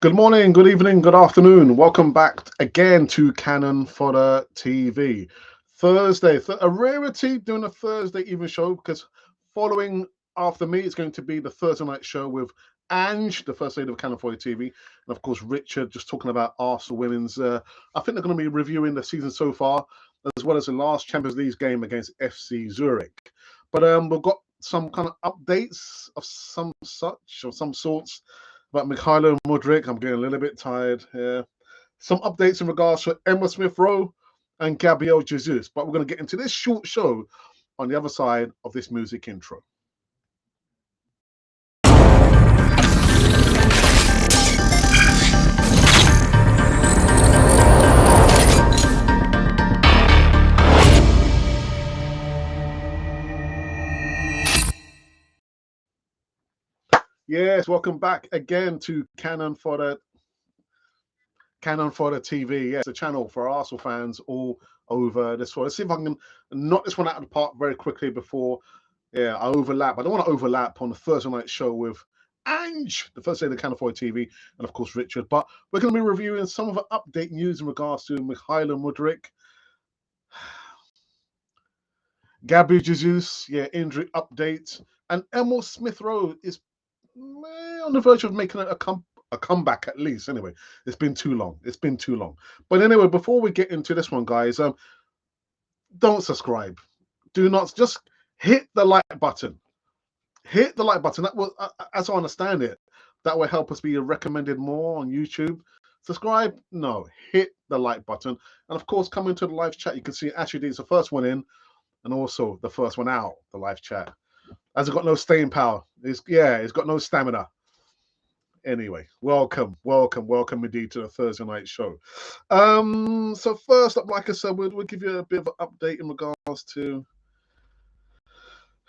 Good morning, good evening, good afternoon. Welcome back again to Cannon Fodder TV. Thursday, a rarity doing a Thursday evening show because following after me, it's going to be the Thursday night show with Ange, the first lady of Cannon Fodder TV, and of course Richard, just talking about Arsenal women's. I think they're going to be reviewing the season so far, as well as the last Champions League game against FC Zurich. But we've got some kind of updates of some such or some sorts about Mykhaylo Mudryk. I'm getting a little bit tired here. Some updates in regards to Emile Smith Rowe and Gabriel Jesus. But we're going to get into this short show on the other side of this music intro. Yes, welcome back again to Cannon Fodder TV. Yes, the channel for Arsenal fans all over this one. Let's see if I can knock this one out of the park very quickly before I overlap. I don't want to overlap on the Thursday night show with Ange, the first day of the Cannon Fodder TV, and of course Richard. But we're going to be reviewing some of the update news in regards to Mykhaylo Mudryk, Gabriel Jesus, injury update, and Emile Smith Rowe is on the verge of making a comeback at least. Anyway, it's been too long. It's been too long. But anyway, before we get into this one, guys, don't subscribe. Do not just hit the like button. Hit the like button. That will, as I understand it, that will help us be recommended more on YouTube. Subscribe? No. Hit the like button. And of course, come into the live chat. You can see actually it's the first one in and also the first one out, the live chat. Has it got no staying power? It's got no stamina. Anyway, welcome indeed to the Thursday night show. So first up, like I said, we'll give you a bit of an update in regards to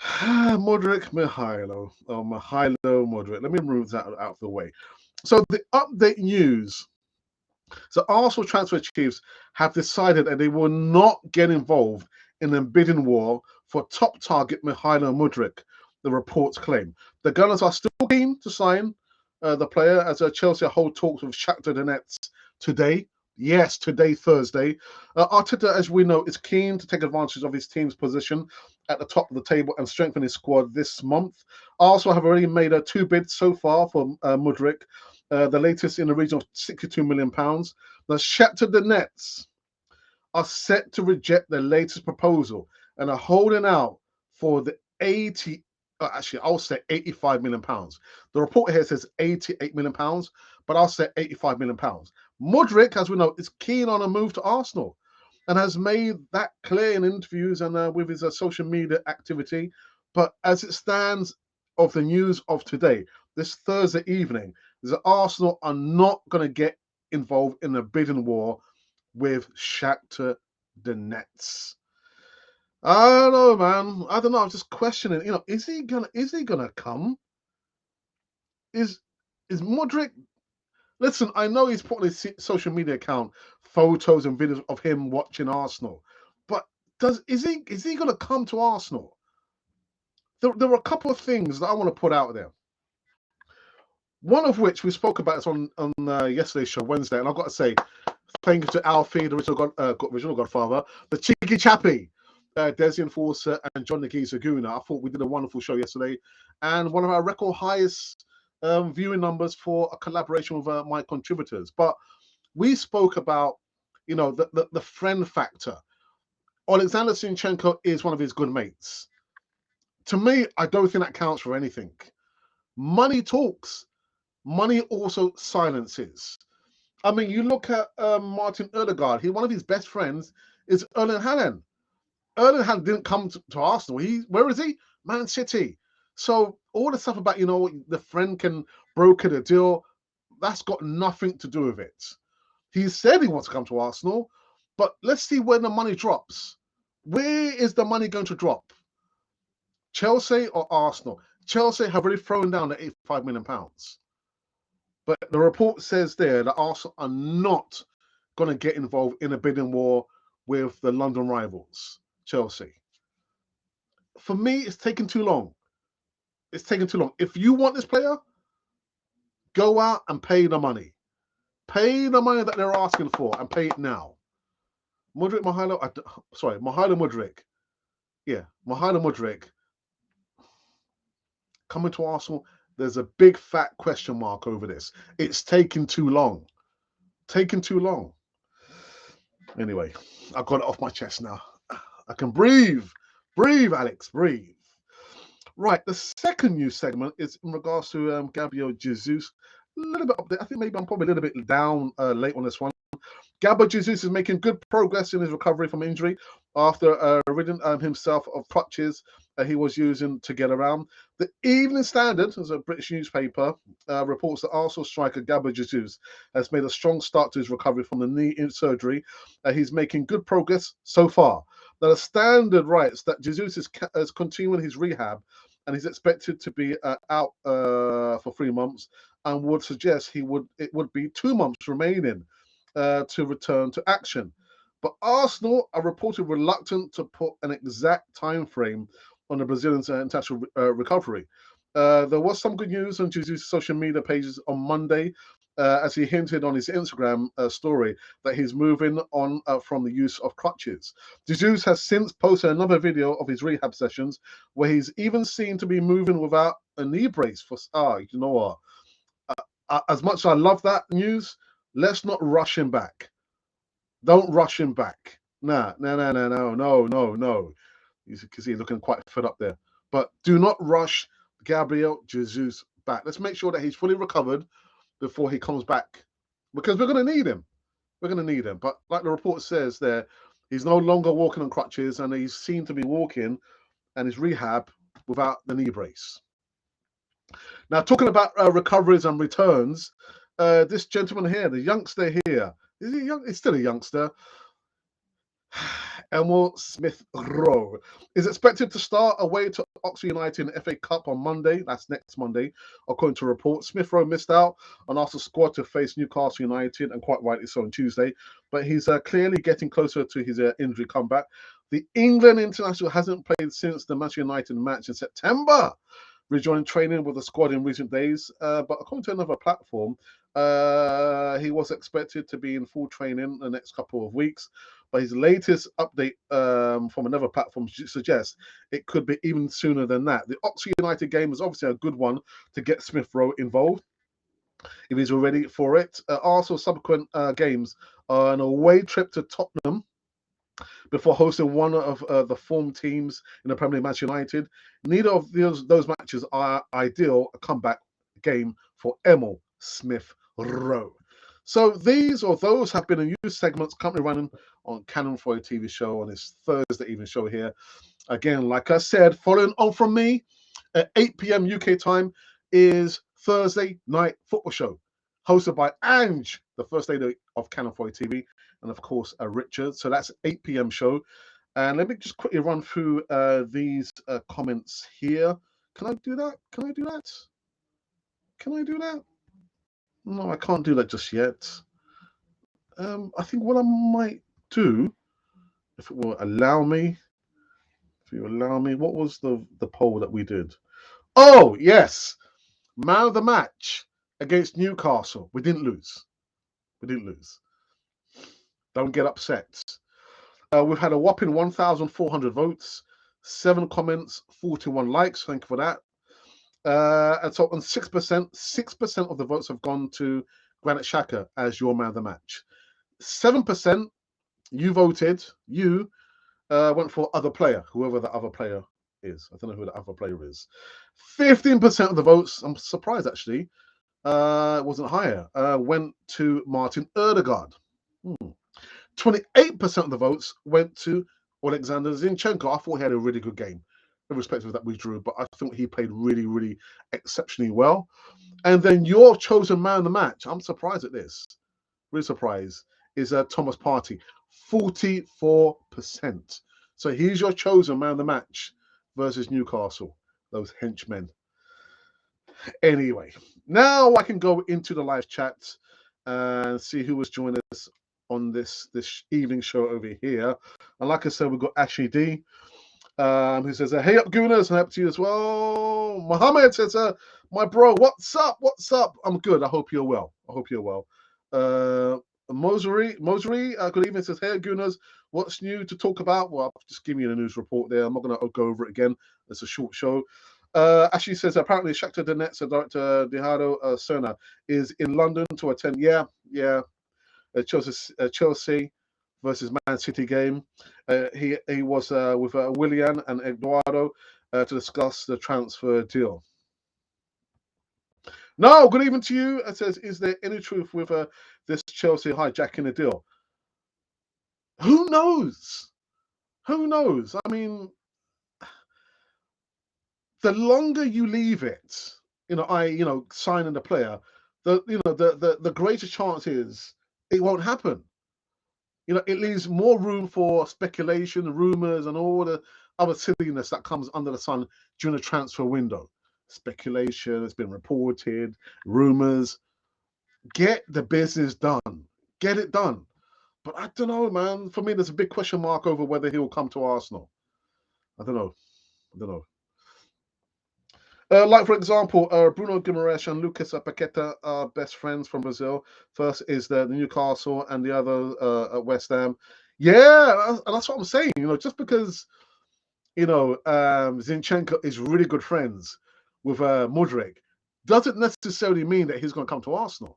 Mykhaylo Mudryk. Let me move that out of the way. So the update news. So Arsenal transfer chiefs have decided that they will not get involved in the bidding war for top target Mykhaylo Mudryk, the reports claim. The Gunners are still keen to sign the player as Chelsea hold talks with Shakhtar Donetsk today. Yes, today, Thursday. Arteta, as we know, is keen to take advantage of his team's position at the top of the table and strengthen his squad this month. Arsenal have already made 2 bids so far for Mudryk, the latest in the region of £62 million. The Shakhtar Donetsk are set to reject the latest proposal and are holding out for the 80. Actually, I'll say £85 million. The report here says £88 million, but I'll say £85 million. Mudryk, as we know, is keen on a move to Arsenal and has made that clear in interviews and with his social media activity. But as it stands of the news of today, this Thursday evening, the Arsenal are not going to get involved in a bidding war with Shakhtar Donetsk. I don't know, man. I don't know. I'm just questioning. Is he gonna come? Is Mudryk? Listen, I know he's put on his social media account photos and videos of him watching Arsenal, but is he gonna come to Arsenal? There are a couple of things that I want to put out there. One of which we spoke about on yesterday's show, Wednesday, and I've got to say, thank you to Alfie, the original Godfather, the Cheeky Chappie, Desi Enforcer, and John Nagi Zaguna. I thought we did a wonderful show yesterday, and one of our record highest viewing numbers for a collaboration with my contributors. But we spoke about, the friend factor. Alexander Zinchenko is one of his good mates. To me, I don't think that counts for anything. Money talks. Money also silences. I mean, you look at Martin Ødegaard. One of his best friends is Erling Haaland. Erling Haaland didn't come to Arsenal. Where is he? Man City. So all the stuff about the friend can broker the deal, that's got nothing to do with it. He said he wants to come to Arsenal, but let's see where the money drops. Where is the money going to drop? Chelsea or Arsenal? Chelsea have already thrown down the £85 million. But the report says there that Arsenal are not going to get involved in a bidding war with the London rivals, Chelsea. For me, it's taking too long. It's taking too long. If you want this player, go out and pay the money. Pay the money that they're asking for and pay it now. Mykhaylo Mudryk. Yeah, Mykhaylo Mudryk coming to Arsenal. There's a big fat question mark over this. It's taking too long. Taking too long. Anyway, I got it off my chest now. I can breathe. Breathe, Alex, breathe. Right, the second news segment is in regards to Gabriel Jesus. A little bit update. I think maybe I'm probably a little bit down late on this one. Gabriel Jesus is making good progress in his recovery from injury after ridding himself of crutches he was using to get around. The Evening Standard, as a British newspaper, reports that Arsenal striker Gabriel Jesus has made a strong start to his recovery from the knee surgery. He's making good progress so far. Now, the Standard writes that Jesus is continuing his rehab and he's expected to be out for 3 months, and would suggest it would be 2 months remaining to return to action. But Arsenal are reported reluctant to put an exact time frame on the Brazilian's international recovery. There was some good news on Jesus' social media pages on Monday, as he hinted on his Instagram story that he's moving on from the use of crutches. Jesus has since posted another video of his rehab sessions where he's even seen to be moving without a knee brace for. You know what? As much as I love that news, let's not rush him back. Don't rush him back. No. You can see he's looking quite fed up there. But do not rush Gabriel Jesus back. Let's make sure that he's fully recovered before he comes back, because we're going to need him. We're going to need him. But like the report says there, he's no longer walking on crutches, and he's seen to be walking and his rehab without the knee brace. Now, talking about recoveries and returns, this gentleman here, the youngster here, is he young? He's still a youngster. Emile Smith Rowe is expected to start away to Oxford United in the FA Cup on Monday. That's next Monday, according to reports. Smith Rowe missed out on Arsenal's squad to face Newcastle United, and quite rightly so, on Tuesday. But he's clearly getting closer to his injury comeback. The England international hasn't played since the Manchester United match in September, rejoining training with the squad in recent days. But according to another platform, he was expected to be in full training the next couple of weeks. But his latest update from another platform suggests it could be even sooner than that. The Oxford United game is obviously a good one to get Smith Rowe involved if he's ready for it. Also, subsequent games are an away trip to Tottenham before hosting one of the form teams in the Premier League, Manchester United. Neither of those matches are ideal a comeback game for Emile Smith Rowe. So those have been the news segments currently running on Canon for a TV show on this Thursday evening show here. Again, like I said, following on from me at 8 p.m. UK time is Thursday Night Football Show, hosted by Ange, the first lady of Canon for a TV, and of course Richard. So that's 8 p.m. show. And let me just quickly run through these comments here. Can I do that? Can I do that? Can I do that? No, I can't do that just yet. I think what I might do, if it will allow me, what was the poll that we did? Oh, yes. Man of the match against Newcastle. We didn't lose. Don't get upset. We've had a whopping 1,400 votes, 7 comments, 41 likes. Thank you for that. And so on 6% of the votes have gone to Granit Xhaka as your man of the match. 7%, you voted, went for other player, whoever the other player is. I don't know who the other player is. 15% of the votes, I'm surprised actually, it wasn't higher, went to Martin Ødegaard. 28% of the votes went to Alexander Zinchenko. I thought he had a really good game, irrespective of that we drew, but I think he played really, really exceptionally well. And then your chosen man of the match, I'm surprised at this, really surprised, is Thomas Partey, 44%. So he's your chosen man of the match versus Newcastle, those henchmen. Anyway, now I can go into the live chat and see who was joining us on this evening show over here. And like I said, we've got Ashley D, who says, hey up, Gooners, and up to you as well. Mohammed says, my bro, what's up? I'm good. I hope you're well. Mosery, good evening, says, hey, Gooners, what's new to talk about? Well, I'll just give you the news report there. I'm not going to go over it again. It's a short show. Ashley says, apparently Shakhtar Donetsk director Dihado Serna is in London to attend. Yeah. Chelsea versus Man City game. He was with Willian and Eduardo to discuss the transfer deal. No, good evening to you. It says, is there any truth with this Chelsea hijacking the deal? Who knows? Who knows? I mean, the longer you leave it, signing the player, the greater chance is it won't happen. It leaves more room for speculation, rumors, and all the other silliness that comes under the sun during the transfer window. Speculation has been reported, rumors. Get the business done. Get it done. But I don't know, man. For me, there's a big question mark over whether he will come to Arsenal. I don't know. Like, for example, Bruno Guimaraes and Lucas Paqueta are best friends from Brazil. First is the Newcastle and the other at West Ham. Yeah, and that's what I'm saying. Just because, Zinchenko is really good friends with Mudryk doesn't necessarily mean that he's going to come to Arsenal.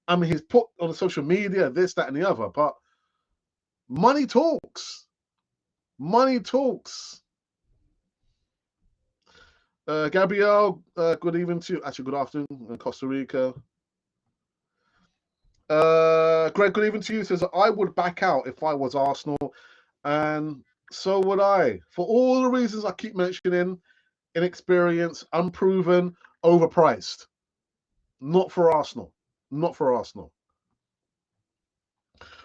I mean, he's put on the social media this, that, and the other, but money talks. Money talks. Gabriel, good evening to you. Actually, good afternoon in Costa Rica. Greg, good evening to you. Says, I would back out if I was Arsenal, and so would I. For all the reasons I keep mentioning: inexperience, unproven, overpriced. Not for Arsenal. Not for Arsenal.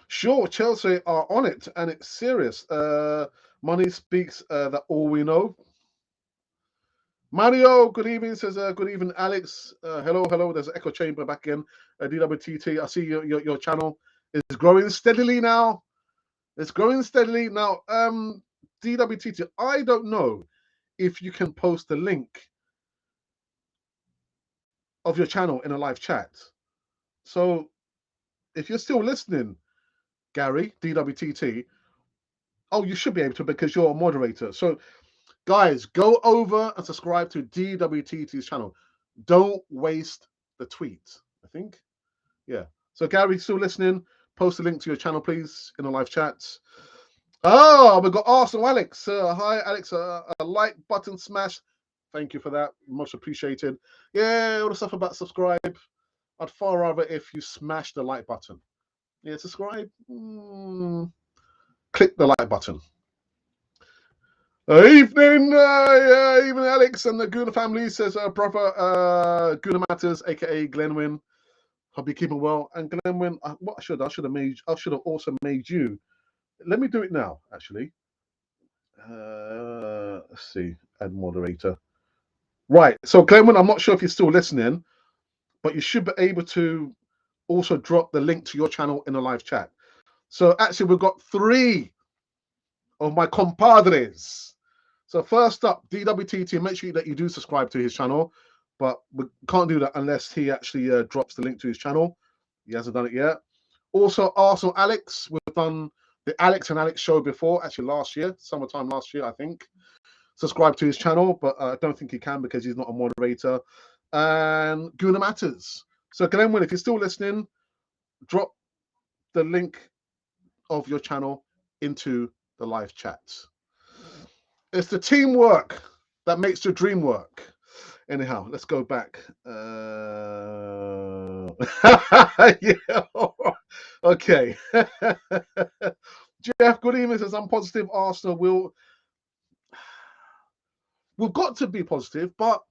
Sure, Chelsea are on it, and it's serious. Money speaks that all we know. Mario, good evening. Says, good evening, Alex. Hello. There's an echo chamber back in. DWTT, I see your channel is growing steadily now. It's growing steadily now. DWTT, I don't know if you can post the link of your channel in a live chat. So if you're still listening, Gary, DWTT, you should be able to because you're a moderator. So guys, go over and subscribe to DWTT's channel. Don't waste the tweet, I think. Yeah. So Gary, still listening? Post a link to your channel, please, in the live chats. Oh, we've got Arsenal Alex. Hi, Alex. A like button smash. Thank you for that. Much appreciated. Yeah, all the stuff about subscribe. I'd far rather if you smash the like button. Yeah, subscribe. Click the like button. Evening, Alex and the Guna family, says brother Guna Matters, aka Glenwyn. Hope you're keeping well. And Glenwyn, what I should have also made you. Let me do it now, actually. Let's see, add moderator. Right. So Glenwyn, I'm not sure if you're still listening, but you should be able to also drop the link to your channel in the live chat. So actually, we've got 3 of my compadres. So first up, DWTT, make sure that you do subscribe to his channel, but we can't do that unless he actually drops the link to his channel. He hasn't done it yet. Also, Arsenal Alex, we've done the Alex and Alex show before, actually last year, summertime last year, I think. Subscribe to his channel, but I don't think he can because he's not a moderator. And Guna Matters. So Glenwyn, if you're still listening, drop the link of your channel into the live chat. It's the teamwork that makes the dream work. Anyhow, let's go back. Yeah. Okay. Jeff, good evening. Says, I'm positive Arsenal will. We've got to be positive, but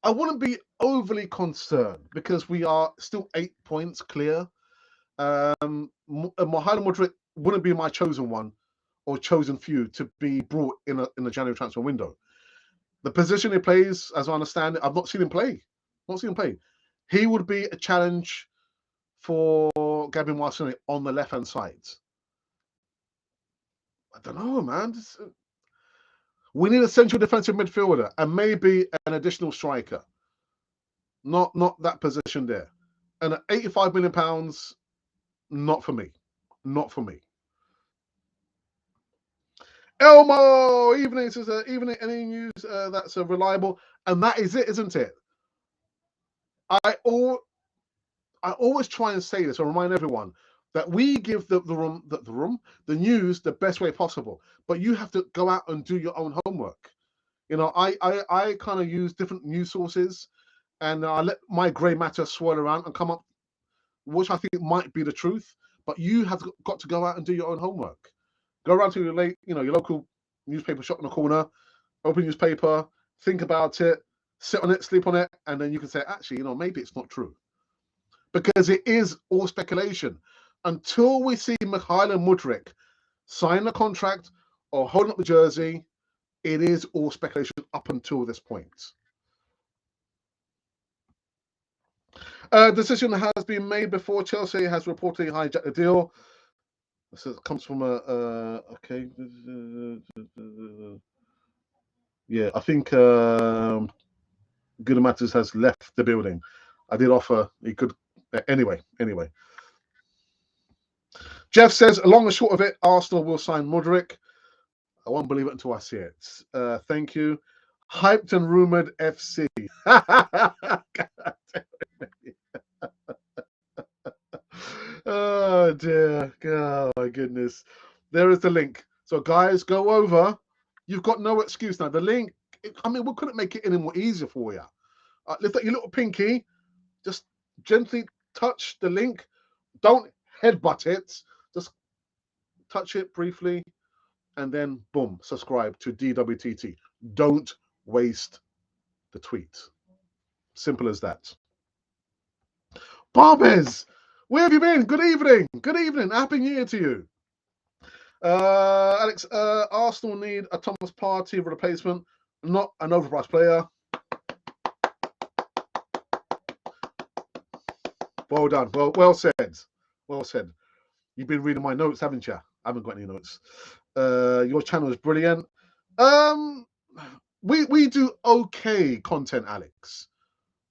I wouldn't be overly concerned because we are still 8 points clear. Mykhaylo Mudryk wouldn't be my chosen one or chosen few to be brought in the January transfer window. The position he plays, as I understand it, I've not seen him play. He would be a challenge for Gabriel Jesus on the left-hand side. I don't know, man. We need a central defensive midfielder and maybe an additional striker. Not that position there. And at £85 million, not for me. Not for me. Elmo, evening says, evening, any news that's reliable? And that is it, isn't it? I always try and say this, or remind everyone that we give the news the best way possible, but you have to go out and do your own homework. You know, I kind of use different news sources, and I let my grey matter swirl around and come up, which I think might be the truth. But you have got to go out and do your own homework. Go around to your local newspaper shop in the corner, open newspaper, think about it, sit on it, sleep on it, and then you can say, actually, maybe it's not true. Because it is all speculation. Until we see Mykhaylo Mudryk sign the contract or holding up the jersey, it is all speculation up until this point. Decision has been made before Chelsea has reportedly hijacked the deal. So it comes from okay. Yeah, I think Good Matters has left the building. I did offer he could anyway. Jeff says, along the short of it, Arsenal will sign Mudryk. I won't believe it until I see it. Thank you. Hyped and rumored FC. Oh dear. Oh my goodness. There is the link. So guys, go over. You've got no excuse now. The link, I mean, we couldn't make it any more easier for you. Lift up your little pinky. Just gently touch the link. Don't headbutt it. Just touch it briefly. And then, boom, subscribe to DWTT. Don't waste the tweet. Simple as that. Barbez, where have you been? Good evening. Good evening. Happy New Year to you. Alex, Arsenal need a Thomas Partey replacement, not an overpriced player. Well done. Well said. Well said. You've been reading my notes, haven't you? I haven't got any notes. Your channel is brilliant. We do okay content, Alex.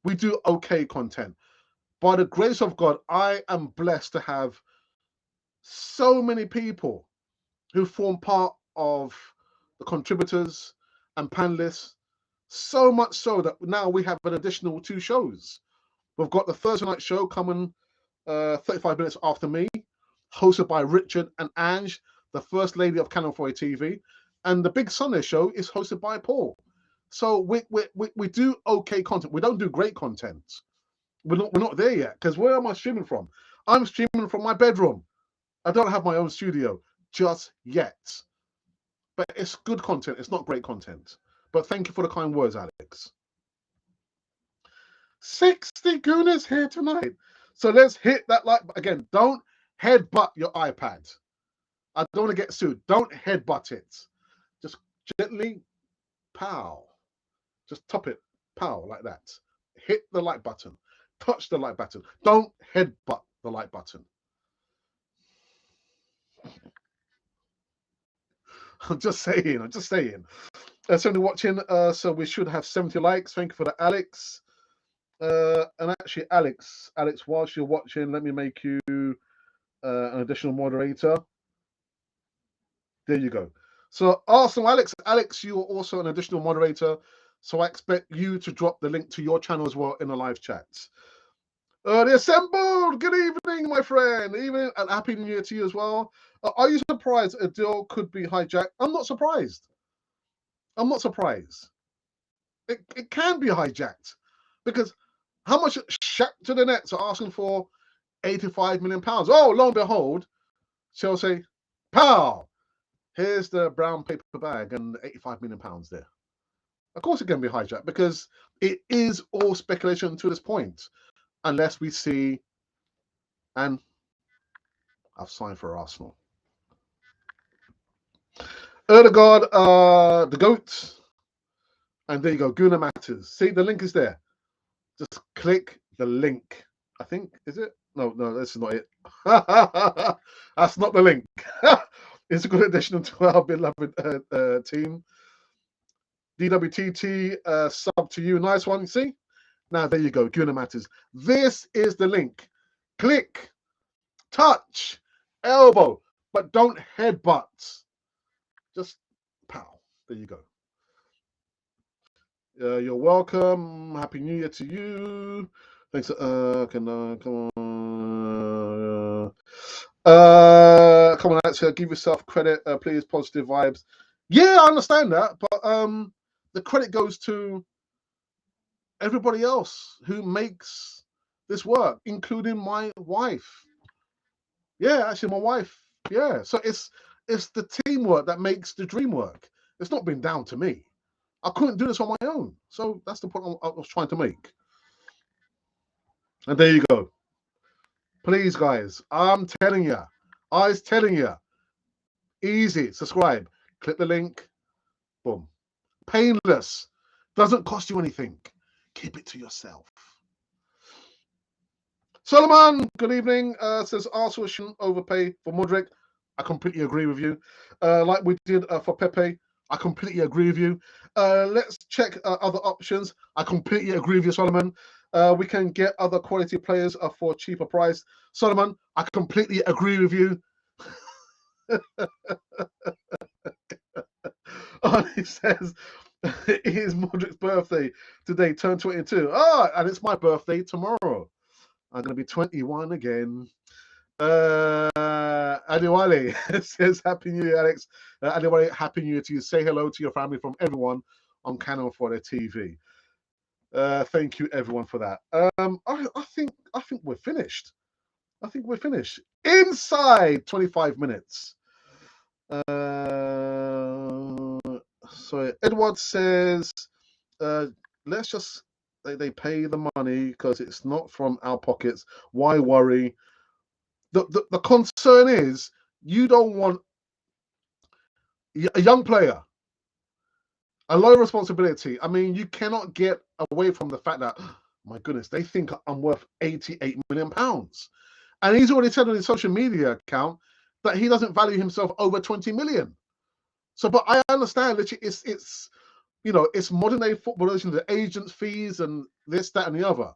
We do okay content. By the grace of God, I am blessed to have so many people who form part of the contributors and panelists, so much so that now we have an additional 2 shows. We've got the Thursday night show coming 35 minutes after me, hosted by Richard and Ange, the First Lady of Canon 4 TV, and the Big Sunday show is hosted by Paul. So we do okay content. We don't do great content. We're not there yet, because where am I streaming from? I'm streaming from my bedroom. I don't have my own studio just yet. But it's good content. It's not great content. But thank you for the kind words, Alex. 60 Gooners here tonight. So let's hit that like again. Don't headbutt your iPad. I don't want to get sued. Don't headbutt it. Just gently, pow. Just top it, pow, like that. Hit the like button. Touch the like button. Don't headbutt the like button. I'm just saying. Somebody watching, so we should have 70 likes. Thank you for that, Alex. And actually, Alex, whilst you're watching, let me make you an additional moderator. There you go. So awesome, Alex, you are also an additional moderator. So I expect you to drop the link to your channel as well in the live chats. The assembled. Good evening, my friend. Evening and happy New Year to you as well. Are you surprised a deal could be hijacked? I'm not surprised. It can be hijacked because how much Shakhtar Donetsk are asking for? £85 million. Oh, lo and behold, Chelsea, pow! Here's the brown paper bag and £85 million there. Of course it can be hijacked because it is all speculation to this point. Unless we see, and I've signed for Arsenal. Erdegaard, the GOAT. And there you go, Guna Matters. See, the link is there. Just click the link. I think, is it? No, this is not it. That's not the link. It's a good addition to our beloved team. DWTT, sub to you. Nice one. See? Now, there you go. Guna Matters. This is the link. Click, touch, elbow, but don't headbutt. Just pow. There you go. You're welcome. Happy New Year to you. Thanks. Come on, Alex. Give yourself credit, please. Positive vibes. Yeah, I understand that, but the credit goes to everybody else who makes this work, including my wife. Yeah, actually, my wife. Yeah, so it's the teamwork that makes the dream work. It's not been down to me. I couldn't do this on my own. So that's the point I was trying to make. And there you go. Please, guys, I'm telling you. I was telling you. Easy. Subscribe. Click the link. Boom. Painless. Doesn't cost you anything. Keep it to yourself. Solomon, good evening. Says Arsenal shouldn't overpay for Mudryk. I completely agree with you. Like we did for Pepe. I completely agree with you. Let's check other options. I completely agree with you, Solomon. We can get other quality players for a cheaper price. Solomon, I completely agree with you. He says it is Mudryk's birthday today, turn 22. Oh, and it's my birthday tomorrow. I'm going to be 21 again. Adiwale says Happy New Year, Alex. Adiwale, Happy New Year to you. Say hello to your family from everyone on Canon for their TV. Thank you, everyone, for that. I think we're finished. I think we're finished inside 25 minutes. So Edward says, let's just they pay the money because it's not from our pockets. Why worry? The concern is you don't want a young player, a lot of responsibility. I mean, you cannot get away from the fact that, oh, my goodness, they think I'm worth £88 million. And he's already said on his social media account that he doesn't value himself over 20 million. So, but I understand that it's it's modern day footballers, the agents' fees and this, that, and the other.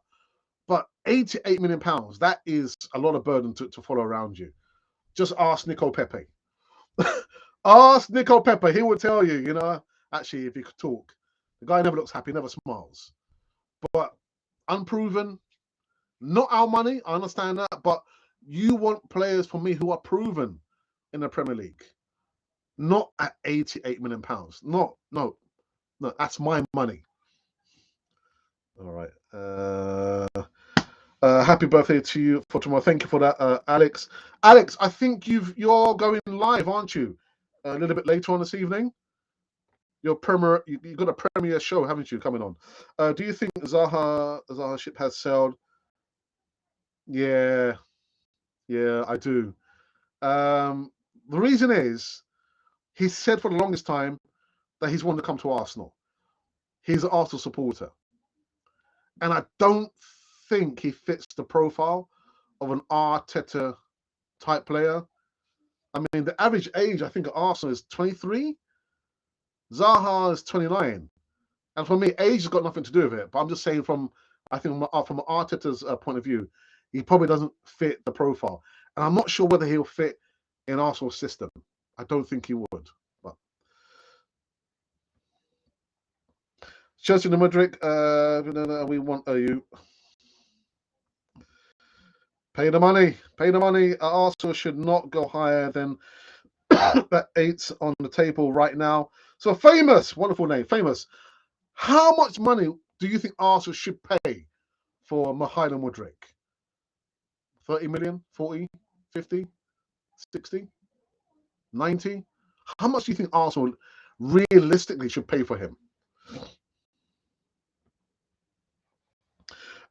But £88 million, that is a lot of burden to follow around you. Just ask Nico Pepe. Ask Nico Pepe. He will tell you, actually, if he could talk. The guy never looks happy, never smiles. But unproven, not our money, I understand that. But you want players for me who are proven in the Premier League. Not at £88 million. No, that's my money. All right. Happy birthday to you for tomorrow. Thank you for that, Alex. Alex, I think you're going live, aren't you? A little bit later on this evening. Your premier, you got a premiere show, haven't you, coming on? Do you think Zaha ship has sailed? Yeah, I do. The reason is he said for the longest time that he's wanted to come to Arsenal. He's an Arsenal supporter. And I don't think he fits the profile of an Arteta type player. I mean, the average age, I think, at Arsenal is 23. Zaha is 29. And for me, age has got nothing to do with it. But I'm just saying from Arteta's point of view, he probably doesn't fit the profile. And I'm not sure whether he'll fit in Arsenal's system. I don't think he would. But Chelsea and Mudryk, we want you. Pay the money. Pay the money. Arsenal should not go higher than that 8 on the table right now. So Famous, wonderful name, Famous. How much money do you think Arsenal should pay for Mykhaylo Mudryk? 30 million, 40, 50, 60, 90? How much do you think Arsenal realistically should pay for him?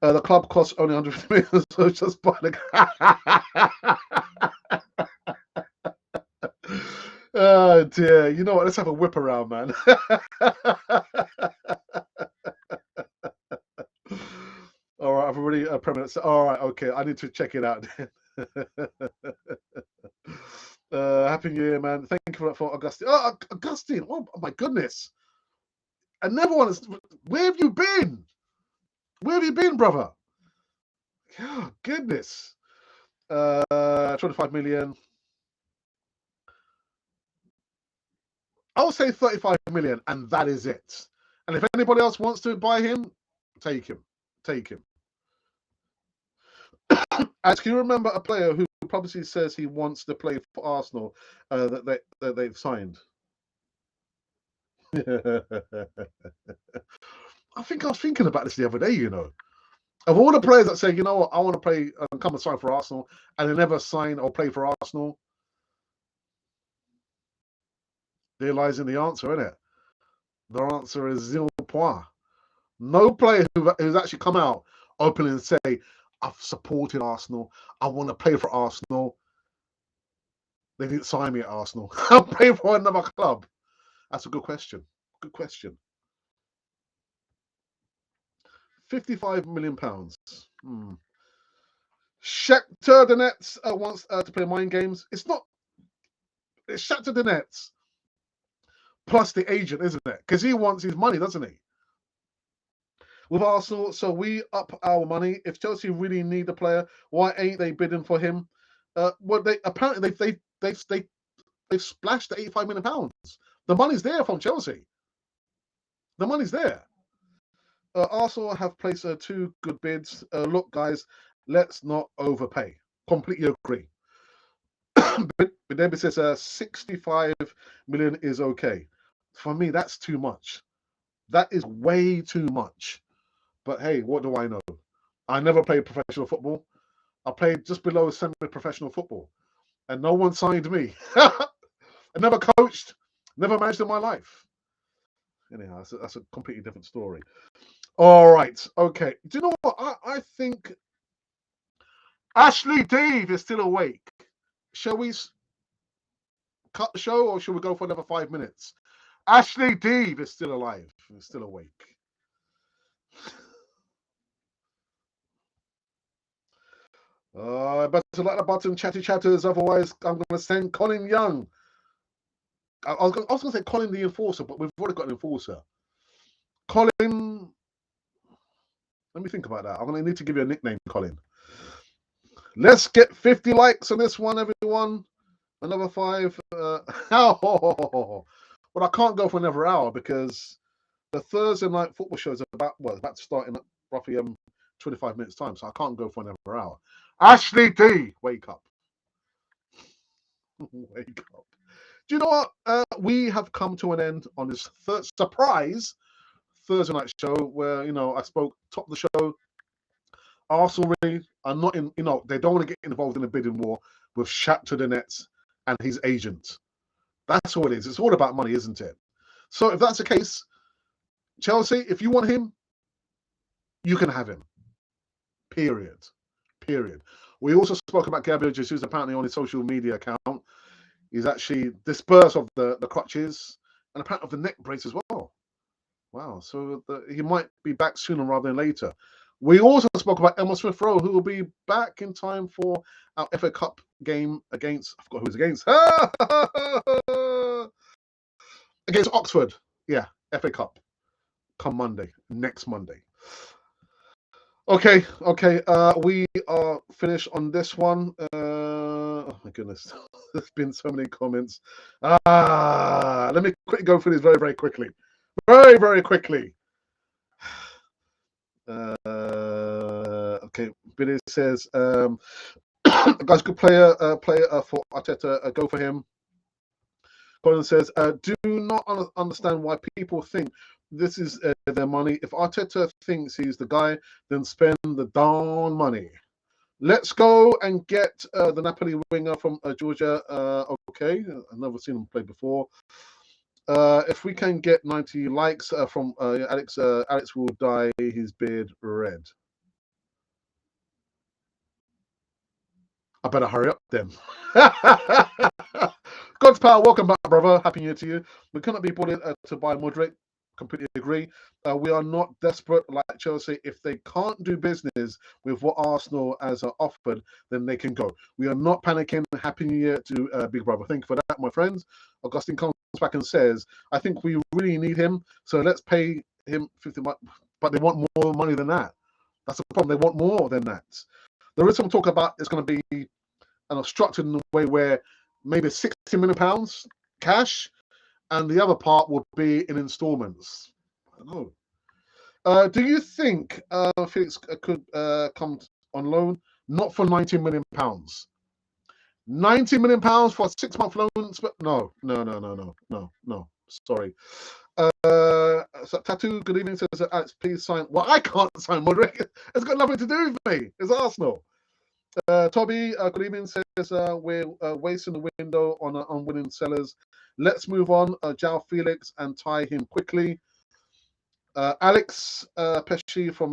The club costs only 150 million, so just buy the Oh dear, you know what? Let's have a whip around, man. All right, I've already permanent. All right, okay, I need to check it out. Happy New Year, man. Thank you for Augustine. Oh, Augustine, oh my goodness. I never want to. Where have you been? Where have you been, brother? Oh, goodness. 25 million. I'll say 35 million, and that is it. And if anybody else wants to buy him, take him. Take him. As can you remember a player who publicly says he wants to play for Arsenal that they've signed? I think I was thinking about this the other day, you know. Of all the players that say, you know what, I want to play and come and sign for Arsenal, and they never sign or play for Arsenal, there lies in the answer, isn't it? The answer is 0 point. No player who's actually come out openly and say, I've supported Arsenal, I want to play for Arsenal. They didn't sign me at Arsenal. I'll play for another club. That's a good question. Good question. £55 million. Shakhtar Donetsk wants to play mind games. It's Shakhtar Donetsk plus the agent, isn't it? Because he wants his money, doesn't he? With Arsenal, so we up our money. If Chelsea really need the player, why ain't they bidding for him? Well, they apparently they've splashed the £85 million. The money's there from Chelsea. The money's there. Arsenal have placed 2 good bids. Look, guys, let's not overpay. Completely agree. But David says 65 million is okay. For me, that's too much. That is way too much. But hey, what do I know? I never played professional football. I played just below semi-professional football, and no one signed me. I never coached, never managed in my life. Anyhow, that's a completely different story. All right, okay. Do you know what? I think Ashley Dave is still awake. Shall we cut the show, or shall we go for another 5 minutes? Ashley Dave is still alive. He's still awake. I better like the button, chatty chatters. Otherwise, I'm going to send Colin Young. I was going to say Colin the Enforcer, but we've already got an Enforcer. Colin. Let me think about that. I'm going to need to give you a nickname, Colin. Let's get 50 likes on this one, everyone. Another 5. Well, I can't go for another hour because the Thursday night football show is about to start in roughly 25 minutes time, so I can't go for another hour. Ashley D, wake up. Wake up. Do you know what? We have come to an end on this surprise Thursday night show where, I spoke top of the show. Arsenal really are not in, they don't want to get involved in a bidding war with Shakhtar Donetsk and his agent. That's all it is. It's all about money, isn't it? So if that's the case, Chelsea, if you want him, you can have him. Period. We also spoke about Gabriel Jesus, apparently on his social media account. He's actually dispersed of the crutches and apparently of the neck brace as well. Wow, so he might be back sooner rather than later. We also spoke about Emile Smith Rowe, who will be back in time for our FA Cup game against, I forgot who was against. Against Oxford. Yeah, FA Cup. Come next Monday. Okay. We are finished on this one. Oh my goodness, there's been so many comments. Let me quickly go through this very, very quickly. Very, very quickly. Okay, Billy says, guys, good player for Arteta. Go for him. Colin says, do not understand why people think this is their money. If Arteta thinks he's the guy, then spend the darn money. Let's go and get the Napoli winger from Georgia. Okay, I've never seen him play before. If we can get 90 likes from Alex, Alex will dye his beard red. I better hurry up then. God's power, welcome back, brother. Happy New Year to you. We cannot be bullied to buy Mudryk. Completely agree. We are not desperate like Chelsea. If they can't do business with what Arsenal has offered, then they can go. We are not panicking. Happy New Year to Big Brother. Thank you for that, my friends. Augustine comes back and says, I think we really need him, so let's pay him 50 much, but they want more money than that. That's the problem. They want more than that. There is some talk about it's going to be structured in a way where maybe £60 million cash, and the other part would be in installments. I don't know. Do you think Felix could come on loan? Not for £90 million. £90 million for a 6-month loan? No. Sorry. So Tattoo, good evening, says Alex, please sign. Well, I can't sign Mudryk. It's got nothing to do with me. It's Arsenal. Toby, good evening, says we're wasting the window on unwilling sellers. Let's move on. Jao Felix and tie him quickly. Alex Pesci from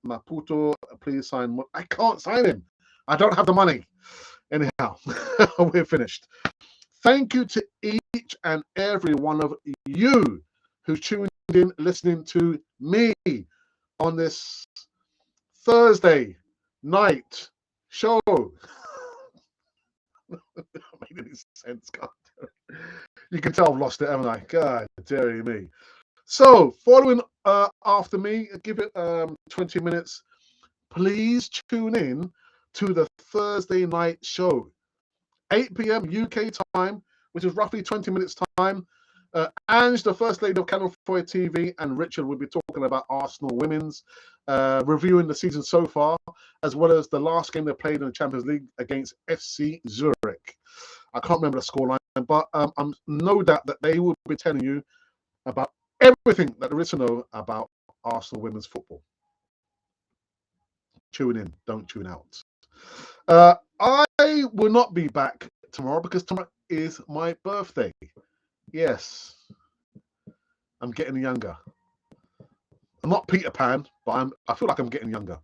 Maputo, please sign. I can't sign him. I don't have the money. Anyhow, we're finished. Thank you to each and every one of you who tuned in, listening to me on this Thursday night show. Made any sense? God, you can tell I've lost it, haven't I? God, dearie me. So, following after me, give it 20 minutes. Please tune in to the Thursday night show, 8 p.m. UK time, which is roughly 20 minutes time. Ange, the First Lady of Canal 4 TV, and Richard will be talking about Arsenal women's, reviewing the season so far, as well as the last game they played in the Champions League against FC Zurich. I can't remember the scoreline, but I'm no doubt that they will be telling you about everything that there is to know about Arsenal women's football. Tune in, don't tune out. I will not be back tomorrow because tomorrow is my birthday. Yes, I'm getting younger. I'm not Peter Pan, but I feel like I'm getting younger.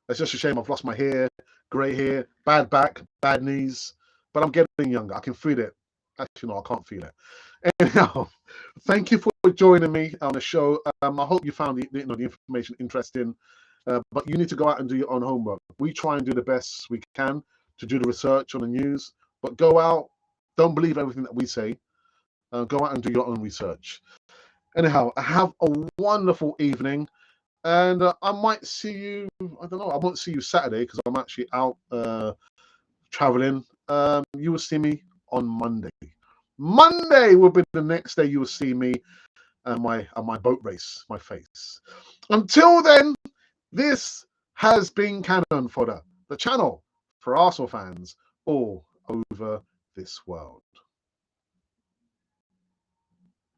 It's just a shame I've lost my hair, grey hair, bad back, bad knees, but I'm getting younger. I can feel it. Actually, no, I can't feel it. Anyhow, thank you for joining me on the show. I hope you found the information interesting. But you need to go out and do your own homework. We try and do the best we can to do the research on the news, but go out, don't believe everything that we say. Go out and do your own research. Anyhow, have a wonderful evening, and I might see you, I don't know, I won't see you Saturday because I'm actually out traveling. You will see me on Monday. Monday will be the next day you will see me at my boat race, my face. Until then, this has been Cannon Fodder, the channel for Arsenal fans all over this world.